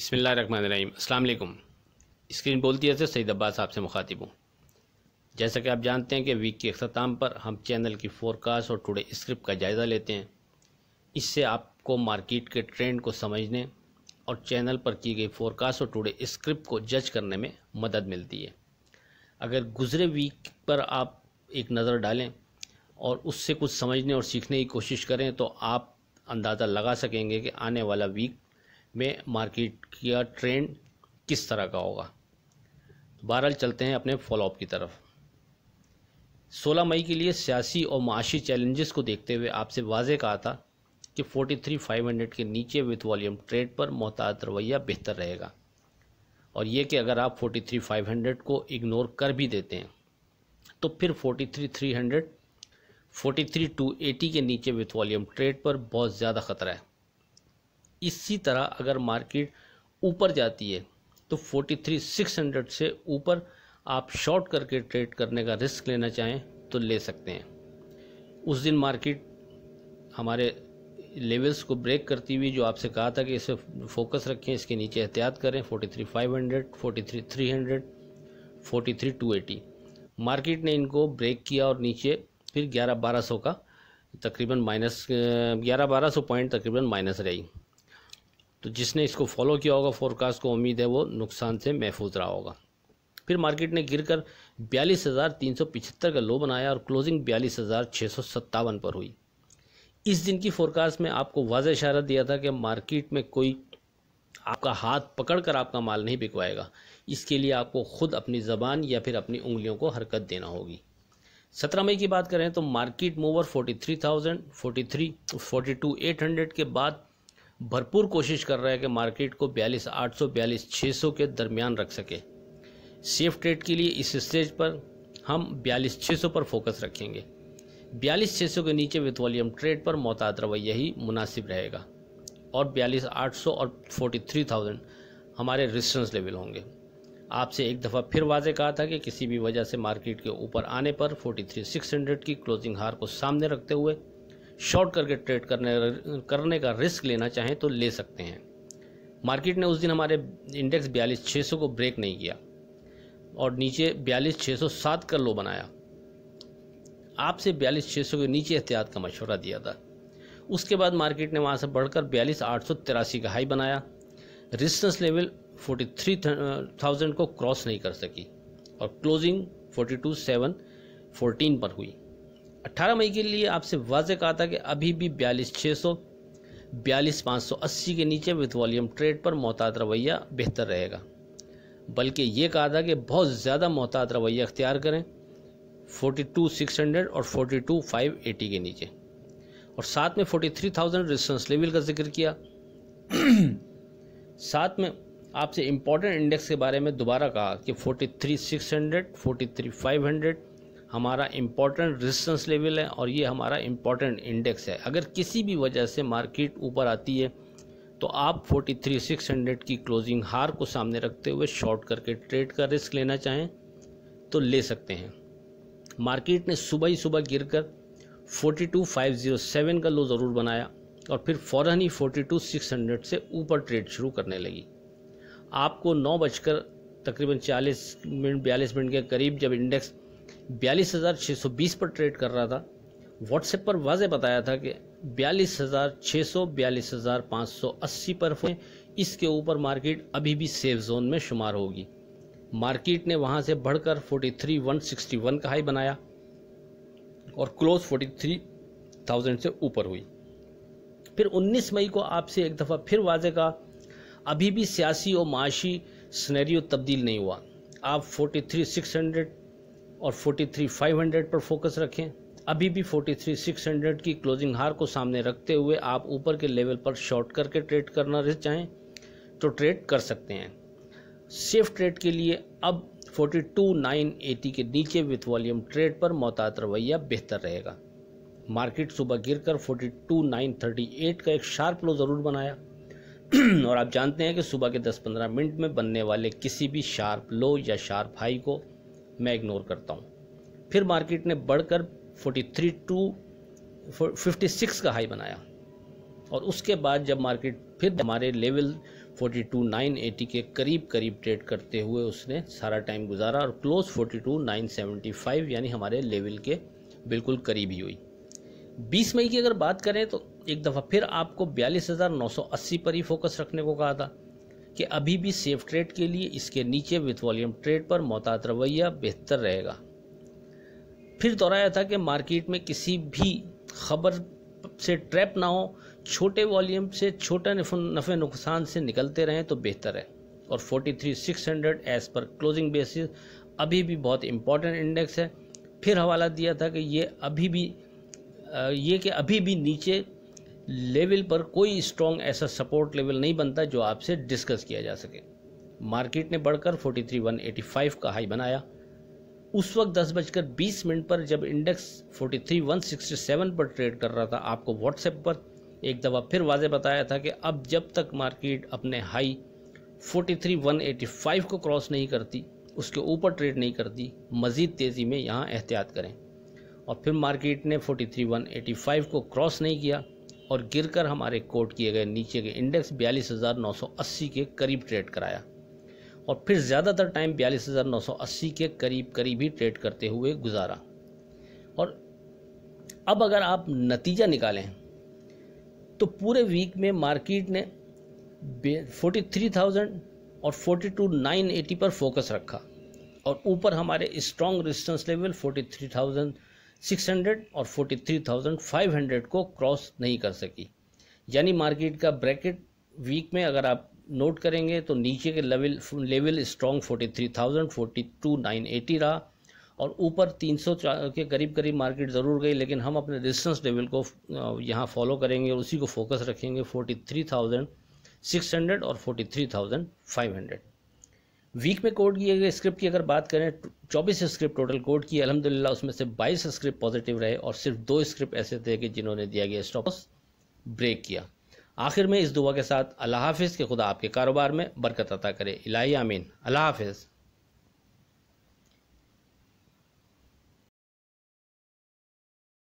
बिस्मिल्लाहिर्रहमानिर्रहीम। अस्सलाम वालेकुम। स्क्रीन बोलती है सईद अब्बास आपसे मुखातिब हूँ। जैसा कि आप जानते हैं कि वीक के अख्ताम पर हम चैनल की फोरकास्ट और टुडे स्क्रिप्ट का जायज़ा लेते हैं। इससे आपको मार्केट के ट्रेंड को समझने और चैनल पर की गई फोरकास्ट और टुडे स्क्रिप्ट को जज करने में मदद मिलती है। अगर गुज़रे वीक पर आप एक नज़र डालें और उससे कुछ समझने और सीखने की कोशिश करें तो आप अंदाज़ा लगा सकेंगे कि आने वाला वीक में मार्केट का ट्रेंड किस तरह का होगा। बहरहाल चलते हैं अपने फॉलोअप की तरफ। 16 मई के लिए सियासी और माशी चैलेंजेस को देखते हुए आपसे वाज़ेह कहा था कि 43,500 के नीचे विथ वॉल्यूम ट्रेड पर मोहतात रवैया बेहतर रहेगा, और ये कि अगर आप 43,500 को इग्नोर कर भी देते हैं तो फिर 43,300 43,280 के नीचे विथ वॉल्यूम ट्रेड पर बहुत ज़्यादा ख़तरा है। इसी तरह अगर मार्केट ऊपर जाती है तो 43,600 से ऊपर आप शॉर्ट करके ट्रेड करने का रिस्क लेना चाहें तो ले सकते हैं। उस दिन मार्केट हमारे लेवल्स को ब्रेक करती हुई जो आपसे कहा था कि इसे फोकस रखें, इसके नीचे एहतियात करें, 43,500, 43,300, 43,280। मार्केट ने इनको ब्रेक किया और नीचे फिर 11,1200 का तकरीबन माइनस 11,1200 पॉइंट तकरीबन माइनस रही। तो जिसने इसको फॉलो किया होगा फोरकास्ट को, उम्मीद है वो नुकसान से महफूज रहा होगा। फिर मार्केट ने गिरकर 42,375 का लो बनाया और क्लोजिंग 42,657 पर हुई। इस दिन की फोरकास्ट में आपको वाज़ेह इशारा दिया था कि मार्केट में कोई आपका हाथ पकड़कर आपका माल नहीं बिकवाएगा। इसके लिए आपको खुद अपनी ज़बान या फिर अपनी उंगलियों को हरकत देना होगी। 17 मई की बात करें तो मार्केट मूवर 43,000, 42,800 के बाद भरपूर कोशिश कर रहा है कि मार्केट को 42,800, 42,600 के दरमियान रख सके। सेफ ट्रेड के लिए इस स्टेज पर हम 42,600 पर फोकस रखेंगे। 42,600 के नीचे विथ वॉल्यूम ट्रेड पर मोहतात रवैया ही मुनासिब रहेगा और 42,800 और 43,000 हमारे रेजिस्टेंस लेवल होंगे। आपसे एक दफ़ा फिर वाज़ेह कहा था कि किसी भी वजह से मार्केट के ऊपर आने पर 43,600 की क्लोजिंग हार को सामने रखते हुए शॉर्ट करके ट्रेड करने का रिस्क लेना चाहें तो ले सकते हैं। मार्केट ने उस दिन हमारे इंडेक्स 42,600 को ब्रेक नहीं किया और नीचे 42,607 का लो बनाया। आपसे 42,600 के नीचे एहतियात का मशवरा दिया था। उसके बाद मार्केट ने वहाँ से बढ़कर 42,883 का हाई बनाया। रेजिस्टेंस लेवल 43,000 को क्रॉस नहीं कर सकी और क्लोजिंग 42,714 पर हुई। 18 मई के लिए आपसे वाज़ेह कहा था कि अभी भी 42,600, 42,580 के नीचे विथ वॉल्यूम ट्रेड पर मोहतात रवैया बेहतर रहेगा, बल्कि ये कहा था कि बहुत ज़्यादा मोहतात रवैया अख्तियार करें 42,600 और 42,580 के नीचे, और साथ में 43,000 रेजिस्टेंस लेवल का जिक्र किया। साथ में आपसे इम्पोर्टेंट इंडेक्स के बारे में दोबारा कहा कि 43,600, 43,500 हमारा इम्पॉर्टेंट रेजिस्टेंस लेवल है और ये हमारा इम्पॉर्टेंट इंडेक्स है। अगर किसी भी वजह से मार्केट ऊपर आती है तो आप 43,600 की क्लोजिंग हार को सामने रखते हुए शॉर्ट करके ट्रेड का रिस्क लेना चाहें तो ले सकते हैं। मार्केट ने सुबह ही सुबह गिरकर 42,507 का लो ज़रूर बनाया और फिर फ़ौरन ही 42,600 से ऊपर ट्रेड शुरू करने लगी। आपको 9 बजकर तकरीबन 42 मिनट के करीब जब इंडेक्स 42,620 पर ट्रेड कर रहा था, व्हाट्सएप पर वाज़ेह बताया था कि 42,600, 42,580 पर हुए। इसके ऊपर मार्केट अभी भी सेफ जोन में शुमार होगी। मार्केट ने वहां से बढ़कर 43,161 का हाई बनाया और क्लोज 43,000 से ऊपर हुई। फिर 19 मई को आपसे एक दफ़ा फिर वाज़ेह कहा, अभी भी सियासी और माशी सिनेरियो तब्दील नहीं हुआ। आप 43,600 और 43,500 पर फोकस रखें। अभी भी 43,600 की क्लोजिंग हार को सामने रखते हुए आप ऊपर के लेवल पर शॉर्ट करके ट्रेड करना चाहें तो ट्रेड कर सकते हैं। सेफ ट्रेड के लिए अब 42,980 के नीचे विथ वॉल्यूम ट्रेड पर मोहतात रवैया बेहतर रहेगा। मार्केट सुबह गिरकर 42,938 का एक शार्प लो ज़रूर बनाया और आप जानते हैं कि सुबह के 10-15 मिनट में बनने वाले किसी भी शार्प लो या शार्प हाई को मैं इग्नोर करता हूँ। फिर मार्केट ने बढ़कर 43,256 का हाई बनाया और उसके बाद जब मार्केट फिर हमारे लेवल 42,980 के करीब ट्रेड करते हुए उसने सारा टाइम गुजारा और क्लोज 42,975 यानी हमारे लेवल के बिल्कुल करीब ही हुई। 20 मई की अगर बात करें तो एक दफ़ा फिर आपको 42,980 पर ही फोकस रखने को कहा था कि अभी भी सेफ ट्रेड के लिए इसके नीचे विथ वॉल्यूम ट्रेड पर मोहतात रवैया बेहतर रहेगा। फिर दोहराया था कि मार्केट में किसी भी खबर से ट्रैप ना हो, छोटे वॉल्यूम से छोटा नफ़े नुकसान से निकलते रहें तो बेहतर है। और 43,600 एज पर क्लोजिंग बेसिस अभी भी बहुत इंपॉर्टेंट इंडेक्स है। फिर हवाला दिया था कि ये अभी भी नीचे लेवल पर कोई स्ट्रॉन्ग ऐसा सपोर्ट लेवल नहीं बनता जो आपसे डिस्कस किया जा सके। मार्केट ने बढ़कर 43,185 का हाई बनाया। उस वक्त 10:20 पर जब इंडेक्स 43,167 पर ट्रेड कर रहा था, आपको व्हाट्सएप पर एक दफ़ा फिर वाज़े बताया था कि अब जब तक मार्केट अपने हाई 43,185 को क्रॉस नहीं करती, उसके ऊपर ट्रेड नहीं करती, मज़ीद तेज़ी में यहाँ एहतियात करें। और फिर मार्केट ने 43,185 को क्रॉस नहीं किया और गिरकर हमारे कोट किए गए नीचे के इंडेक्स 42,980 के करीब ट्रेड कराया और फिर ज़्यादातर टाइम 42,980 के करीब ही ट्रेड करते हुए गुजारा। और अब अगर आप नतीजा निकालें तो पूरे वीक में मार्केट ने 43,000 और 42,980 पर फोकस रखा और ऊपर हमारे स्ट्रॉन्ग रेजिस्टेंस लेवल 43,600 और 43,500 को क्रॉस नहीं कर सकी। यानी मार्केट का ब्रैकेट वीक में अगर आप नोट करेंगे तो नीचे के लेवल स्ट्रॉन्ग 43,000 42,980 रहा और ऊपर 300 के करीब मार्केट ज़रूर गई, लेकिन हम अपने रेजिस्टेंस लेवल को यहाँ फॉलो करेंगे और उसी को फोकस रखेंगे 43,600 और 43,500। वीक में कोड किए गए स्क्रिप्ट की अगर बात करें, 24 स्क्रिप्ट टोटल कोड की, अल्हम्दुलिल्लाह उसमें से 22 स्क्रिप्ट पॉजिटिव रहे और सिर्फ 2 स्क्रिप्ट ऐसे थे कि जिन्होंने दिया गया स्टॉप लॉस ब्रेक किया। आखिर में इस दुआ के साथ अल्लाह हाफिज़ के खुदा आपके कारोबार में बरकत अता करे। इलाही आमीन। अल्लाह हाफिज़।